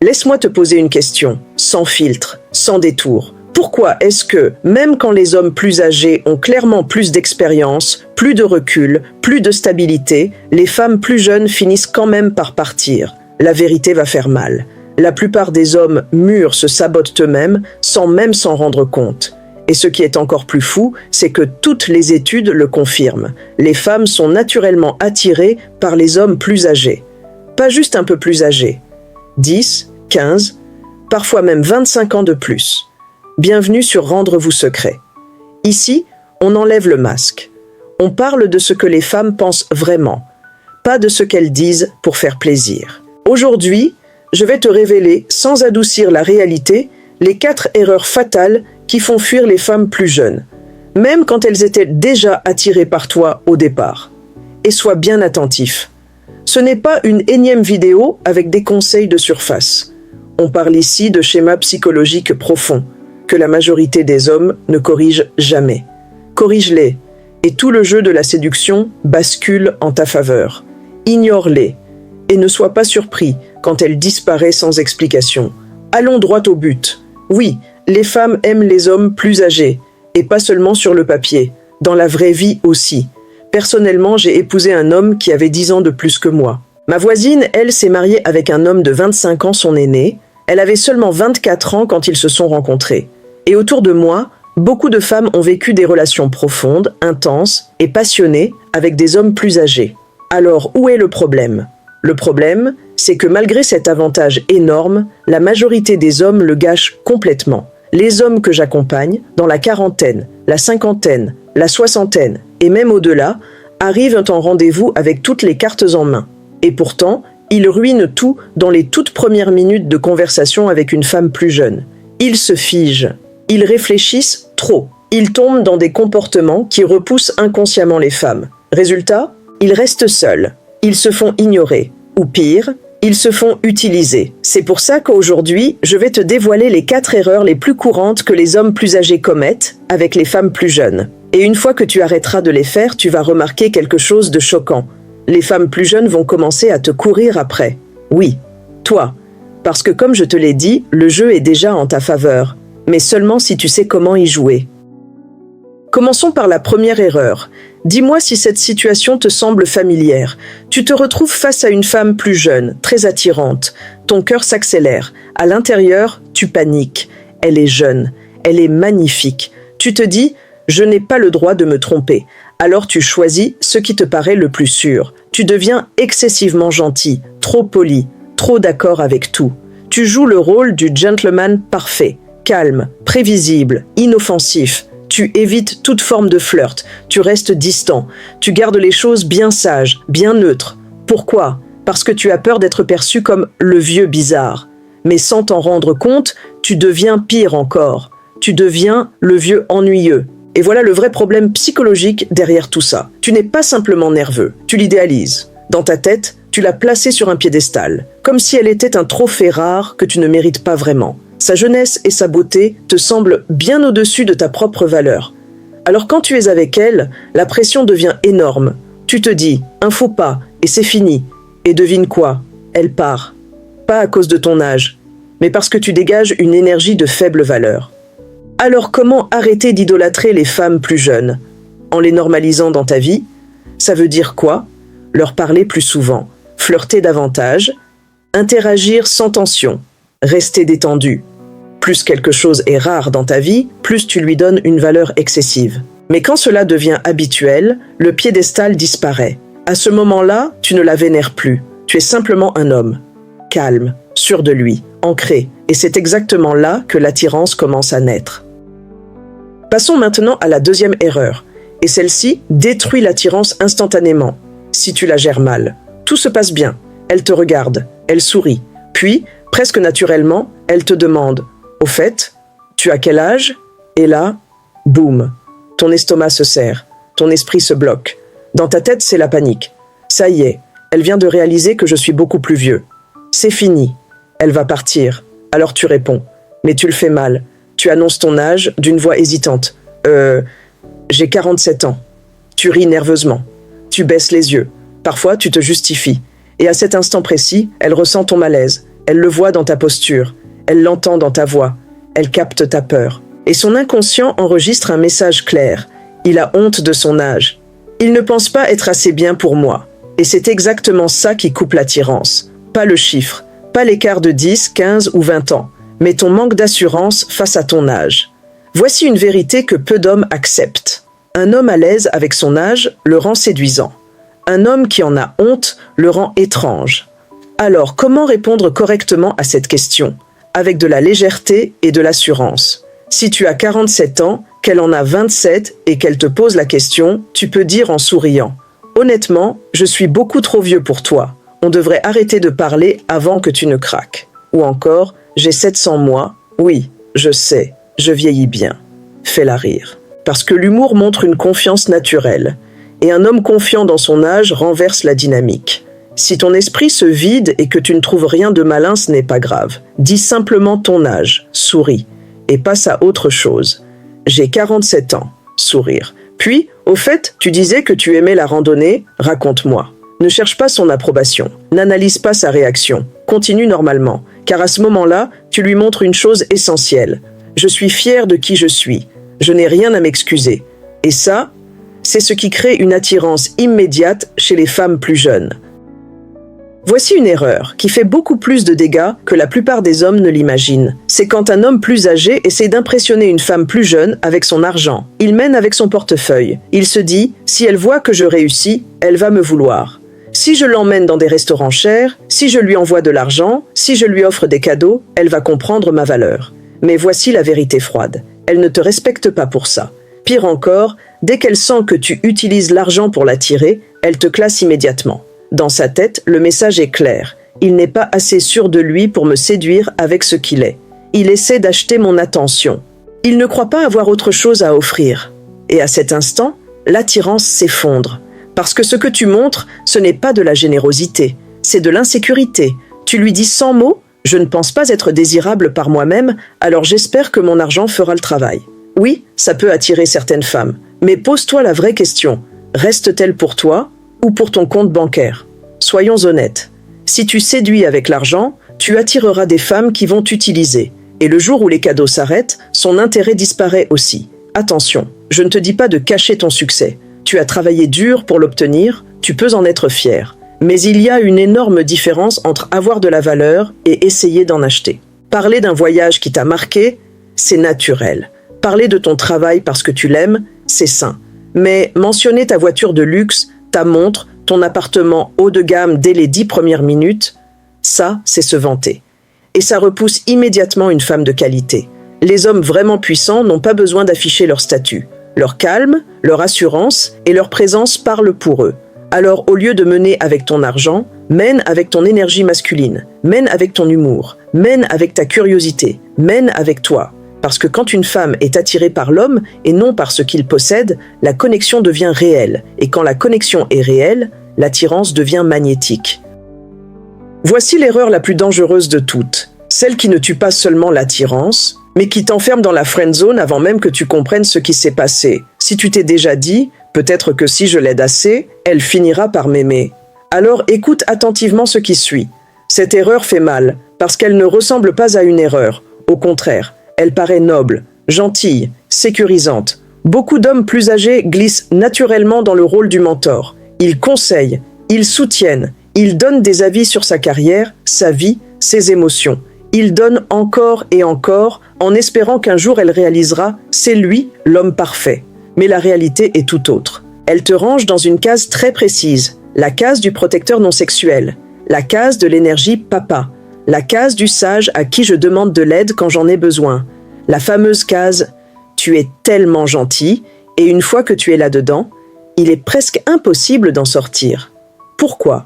Laisse-moi te poser une question, sans filtre, sans détour. Pourquoi est-ce que, même quand les hommes plus âgés ont clairement plus d'expérience, plus de recul, plus de stabilité, les femmes plus jeunes finissent quand même par partir? La vérité va faire mal. La plupart des hommes mûrs se sabotent eux-mêmes sans même s'en rendre compte. Et ce qui est encore plus fou, c'est que toutes les études le confirment. Les femmes sont naturellement attirées par les hommes plus âgés. Pas juste un peu plus âgés. 10, 15, parfois même 25 ans de plus. Bienvenue sur Rendre-vous secret. Ici, on enlève le masque. On parle de ce que les femmes pensent vraiment, pas de ce qu'elles disent pour faire plaisir. Aujourd'hui, je vais te révéler, sans adoucir la réalité, les 4 erreurs fatales qui font fuir les femmes plus jeunes, même quand elles étaient déjà attirées par toi au départ. Et sois bien attentif. Ce n'est pas une énième vidéo avec des conseils de surface. On parle ici de schémas psychologiques profonds, que la majorité des hommes ne corrigent jamais. Corrige-les, et tout le jeu de la séduction bascule en ta faveur. Ignore-les, et ne sois pas surpris quand elles disparaissent sans explication. Allons droit au but. Oui, les femmes aiment les hommes plus âgés, et pas seulement sur le papier, dans la vraie vie aussi. Personnellement, j'ai épousé un homme qui avait 10 ans de plus que moi. Ma voisine, elle, s'est mariée avec un homme de 25 ans, son aîné. Elle avait seulement 24 ans quand ils se sont rencontrés. Et autour de moi, beaucoup de femmes ont vécu des relations profondes, intenses et passionnées avec des hommes plus âgés. Alors, où est le problème ? Le problème, c'est que malgré cet avantage énorme, la majorité des hommes le gâchent complètement. Les hommes que j'accompagne, dans la quarantaine, la cinquantaine, la soixantaine et même au-delà, arrivent en rendez-vous avec toutes les cartes en main. Et pourtant, ils ruinent tout dans les toutes premières minutes de conversation avec une femme plus jeune. Ils se figent. Ils réfléchissent trop. Ils tombent dans des comportements qui repoussent inconsciemment les femmes. Résultat, ils restent seuls. Ils se font ignorer. Ou pire, ils se font utiliser. C'est pour ça qu'aujourd'hui, je vais te dévoiler les 4 erreurs les plus courantes que les hommes plus âgés commettent avec les femmes plus jeunes. Et une fois que tu arrêteras de les faire, tu vas remarquer quelque chose de choquant. Les femmes plus jeunes vont commencer à te courir après. Oui, toi. Parce que comme je te l'ai dit, le jeu est déjà en ta faveur. Mais seulement si tu sais comment y jouer. Commençons par la première erreur. Dis-moi si cette situation te semble familière. Tu te retrouves face à une femme plus jeune, très attirante. Ton cœur s'accélère. À l'intérieur, tu paniques. Elle est jeune. Elle est magnifique. Tu te dis « Je n'ai pas le droit de me tromper ». Alors tu choisis ce qui te paraît le plus sûr. Tu deviens excessivement gentil, trop poli, trop d'accord avec tout. Tu joues le rôle du gentleman parfait. Calme, prévisible, inoffensif. Tu évites toute forme de flirt, tu restes distant, tu gardes les choses bien sages, bien neutres. Pourquoi ? Parce que tu as peur d'être perçu comme le vieux bizarre. Mais sans t'en rendre compte, tu deviens pire encore. Tu deviens le vieux ennuyeux. Et voilà le vrai problème psychologique derrière tout ça. Tu n'es pas simplement nerveux, tu l'idéalises. Dans ta tête, tu l'as placée sur un piédestal, comme si elle était un trophée rare que tu ne mérites pas vraiment. Sa jeunesse et sa beauté te semblent bien au-dessus de ta propre valeur. Alors quand tu es avec elle, la pression devient énorme. Tu te dis « un faux pas et c'est fini ». Et devine quoi ? Elle part. Pas à cause de ton âge, mais parce que tu dégages une énergie de faible valeur. Alors comment arrêter d'idolâtrer les femmes plus jeunes ? En les normalisant dans ta vie ? Ça veut dire quoi ? Leur parler plus souvent, flirter davantage, interagir sans tension, rester détendu. Plus quelque chose est rare dans ta vie, plus tu lui donnes une valeur excessive. Mais quand cela devient habituel, le piédestal disparaît. À ce moment-là, tu ne la vénères plus. Tu es simplement un homme. Calme, sûr de lui, ancré. Et c'est exactement là que l'attirance commence à naître. Passons maintenant à la deuxième erreur. Et celle-ci détruit l'attirance instantanément. Si tu la gères mal, tout se passe bien. Elle te regarde, elle sourit. Puis, presque naturellement, elle te demande « Au fait, tu as quel âge ?» Et là, boum, ton estomac se serre, ton esprit se bloque. Dans ta tête, c'est la panique. Ça y est, elle vient de réaliser que je suis beaucoup plus vieux. C'est fini, elle va partir. Alors tu réponds, mais tu le fais mal. Tu annonces ton âge d'une voix hésitante. J'ai 47 ans. Tu ris nerveusement. Tu baisses les yeux. Parfois, tu te justifies. Et à cet instant précis, elle ressent ton malaise. Elle le voit dans ta posture, elle l'entend dans ta voix, elle capte ta peur. Et son inconscient enregistre un message clair. Il a honte de son âge. Il ne pense pas être assez bien pour moi. Et c'est exactement ça qui coupe l'attirance. Pas le chiffre, pas l'écart de 10, 15 ou 20 ans, mais ton manque d'assurance face à ton âge. Voici une vérité que peu d'hommes acceptent. Un homme à l'aise avec son âge le rend séduisant. Un homme qui en a honte le rend étrange. Alors, comment répondre correctement à cette question? Avec de la légèreté et de l'assurance. Si tu as 47 ans, qu'elle en a 27 et qu'elle te pose la question, tu peux dire en souriant « Honnêtement, je suis beaucoup trop vieux pour toi. On devrait arrêter de parler avant que tu ne craques. » Ou encore « J'ai 700 mois. Oui, je sais, je vieillis bien. » Fais-la rire. Parce que l'humour montre une confiance naturelle. Et un homme confiant dans son âge renverse la dynamique. Si ton esprit se vide et que tu ne trouves rien de malin, ce n'est pas grave. Dis simplement ton âge, souris, et passe à autre chose. J'ai 47 ans, sourire. Puis, au fait, tu disais que tu aimais la randonnée, raconte-moi. Ne cherche pas son approbation, n'analyse pas sa réaction, continue normalement, car à ce moment-là, tu lui montres une chose essentielle. Je suis fier de qui je suis, je n'ai rien à m'excuser. Et ça, c'est ce qui crée une attirance immédiate chez les femmes plus jeunes. Voici une erreur qui fait beaucoup plus de dégâts que la plupart des hommes ne l'imaginent. C'est quand un homme plus âgé essaie d'impressionner une femme plus jeune avec son argent. Il mène avec son portefeuille. Il se dit « Si elle voit que je réussis, elle va me vouloir. Si je l'emmène dans des restaurants chers, si je lui envoie de l'argent, si je lui offre des cadeaux, elle va comprendre ma valeur. » Mais voici la vérité froide. Elle ne te respecte pas pour ça. Pire encore, dès qu'elle sent que tu utilises l'argent pour l'attirer, elle te classe immédiatement. Dans sa tête, le message est clair. Il n'est pas assez sûr de lui pour me séduire avec ce qu'il est. Il essaie d'acheter mon attention. Il ne croit pas avoir autre chose à offrir. Et à cet instant, l'attirance s'effondre. Parce que ce que tu montres, ce n'est pas de la générosité, c'est de l'insécurité. Tu lui dis sans mots, je ne pense pas être désirable par moi-même, alors j'espère que mon argent fera le travail. Oui, ça peut attirer certaines femmes, mais pose-toi la vraie question. Reste-t-elle pour toi ou pour ton compte bancaire? Soyons honnêtes. Si tu séduis avec l'argent, tu attireras des femmes qui vont t'utiliser. Et le jour où les cadeaux s'arrêtent, son intérêt disparaît aussi. Attention, je ne te dis pas de cacher ton succès. Tu as travaillé dur pour l'obtenir, tu peux en être fier. Mais il y a une énorme différence entre avoir de la valeur et essayer d'en acheter. Parler d'un voyage qui t'a marqué, c'est naturel. Parler de ton travail parce que tu l'aimes, c'est sain. Mais mentionner ta voiture de luxe, ta montre, ton appartement haut de gamme dès les 10 premières minutes, ça, c'est se vanter. Et ça repousse immédiatement une femme de qualité. Les hommes vraiment puissants n'ont pas besoin d'afficher leur statut. Leur calme, leur assurance et leur présence parlent pour eux. Alors, au lieu de mener avec ton argent, mène avec ton énergie masculine, mène avec ton humour, mène avec ta curiosité, mène avec toi. Parce que quand une femme est attirée par l'homme et non par ce qu'il possède, la connexion devient réelle. Et quand la connexion est réelle, l'attirance devient magnétique. Voici l'erreur la plus dangereuse de toutes. Celle qui ne tue pas seulement l'attirance, mais qui t'enferme dans la friend zone avant même que tu comprennes ce qui s'est passé. Si tu t'es déjà dit, peut-être que si je l'aide assez, elle finira par m'aimer. Alors écoute attentivement ce qui suit. Cette erreur fait mal, parce qu'elle ne ressemble pas à une erreur. Au contraire, elle paraît noble, gentille, sécurisante. Beaucoup d'hommes plus âgés glissent naturellement dans le rôle du mentor. Ils conseillent, ils soutiennent, ils donnent des avis sur sa carrière, sa vie, ses émotions. Ils donnent encore et encore en espérant qu'un jour elle réalisera « c'est lui, l'homme parfait ». Mais la réalité est tout autre. Elle te range dans une case très précise, la case du protecteur non sexuel, la case de l'énergie papa, la case du sage à qui je demande de l'aide quand j'en ai besoin, la fameuse case « tu es tellement gentil » et une fois que tu es là-dedans, il est presque impossible d'en sortir. Pourquoi?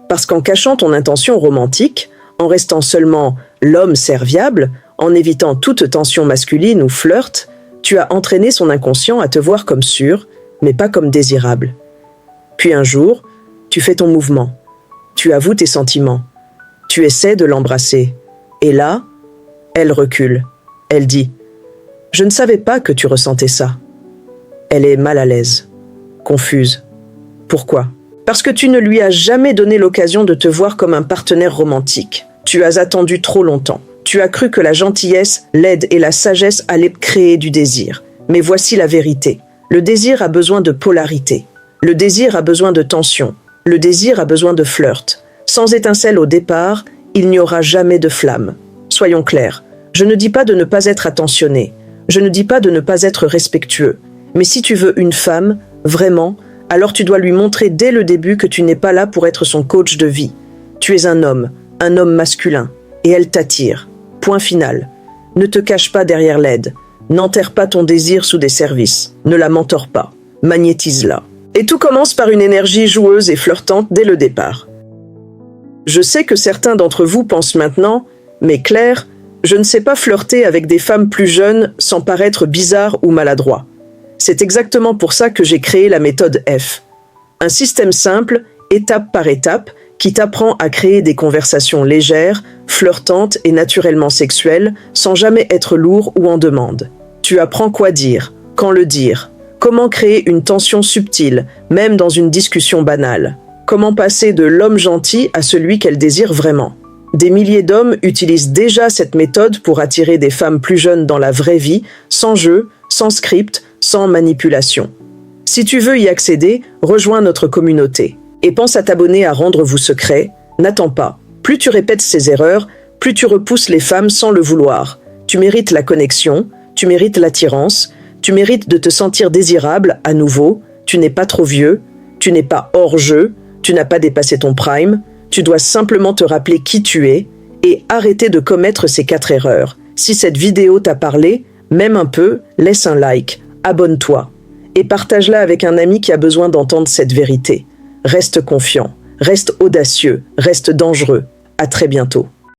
Parce qu'en cachant ton intention romantique, en restant seulement l'homme serviable, en évitant toute tension masculine ou flirt, tu as entraîné son inconscient à te voir comme sûr, mais pas comme désirable. Puis un jour, tu fais ton mouvement, tu avoues tes sentiments, tu essaies de l'embrasser. Et là, elle recule. Elle dit « Je ne savais pas que tu ressentais ça ». Elle est mal à l'aise, confuse. Pourquoi? Parce que tu ne lui as jamais donné l'occasion de te voir comme un partenaire romantique. Tu as attendu trop longtemps. Tu as cru que la gentillesse, l'aide et la sagesse allaient créer du désir. Mais voici la vérité. Le désir a besoin de polarité. Le désir a besoin de tension. Le désir a besoin de flirt. Sans étincelle au départ, il n'y aura jamais de flamme. Soyons clairs. Je ne dis pas de ne pas être attentionné. Je ne dis pas de ne pas être respectueux. Mais si tu veux une femme, vraiment, alors tu dois lui montrer dès le début que tu n'es pas là pour être son coach de vie. Tu es un homme masculin, et elle t'attire. Point final. Ne te cache pas derrière l'aide. N'enterre pas ton désir sous des services. Ne la mentore pas. Magnétise-la. Et tout commence par une énergie joueuse et flirtante dès le départ. Je sais que certains d'entre vous pensent maintenant, mais Claire, je ne sais pas flirter avec des femmes plus jeunes sans paraître bizarre ou maladroit. C'est exactement pour ça que j'ai créé la méthode F. Un système simple, étape par étape, qui t'apprend à créer des conversations légères, flirtantes et naturellement sexuelles, sans jamais être lourd ou en demande. Tu apprends quoi dire, quand le dire, comment créer une tension subtile, même dans une discussion banale. Comment passer de l'homme gentil à celui qu'elle désire vraiment. Des milliers d'hommes utilisent déjà cette méthode pour attirer des femmes plus jeunes dans la vraie vie, sans jeu, sans script, sans manipulation. Si tu veux y accéder, rejoins notre communauté. Et pense à t'abonner à Rendre vous secret. N'attends pas. Plus tu répètes ces erreurs, plus tu repousses les femmes sans le vouloir. Tu mérites la connexion, tu mérites l'attirance, tu mérites de te sentir désirable à nouveau, tu n'es pas trop vieux, tu n'es pas hors jeu, tu n'as pas dépassé ton prime, tu dois simplement te rappeler qui tu es et arrêter de commettre ces 4 erreurs. Si cette vidéo t'a parlé, même un peu, laisse un like, abonne-toi et partage-la avec un ami qui a besoin d'entendre cette vérité. Reste confiant, reste audacieux, reste dangereux. À très bientôt.